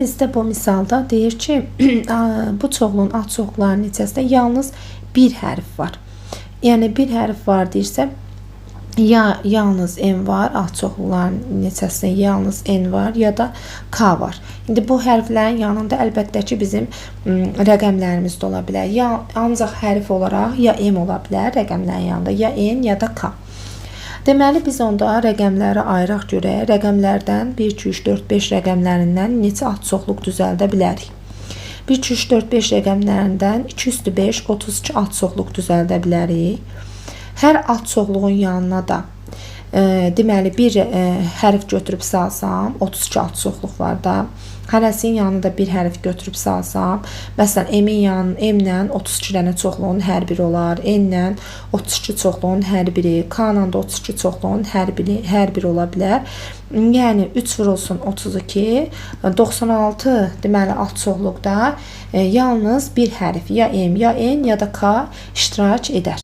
Bizdə bu misalda deyir ki, bu çoxluğun ad-çoxluqlarının içərisində yalnız bir hərf var. Yəni bir hərf var deyirsə, ya yalnız n var, ad-çoxluqların içərisində yalnız n var, ya da k var. İndi bu hərflərin yanında əlbəttə ki, bizim rəqəmlərimiz də ola bilər. Ya ancaq hərf olaraq ya m ola bilər rəqəmlərin yanında, ya n, ya da k. Deməli, biz onda rəqəmləri ayıraq görək. Rəqəmlərdən 1, 2, 3, 4, 5 rəqəmlərindən neçə ad-çoxluq düzəldə bilərik? 1, 2, 3, 4, 5 rəqəmlərindən 2 üstü 5, 32 ad-çoxluq düzəldə bilərik. Hər ad-çoxluğun yanına da deməli, bir hərf götürüb salsam, 32 ad-çoxluq var da. Hərəsinin yanında bir hərf götürüb salsam, məsələn, m-lə 32 dənə çoxluğun hər biri olar, n-lə 32 çoxluğun hər biri, k-lə da 32 çoxluğun hər biri ola bilər. Yəni 3 vurulsun 32, 96 deməli ad-çoxluqda yalnız bir hərf, ya m, ya n, ya da k iştirak edər.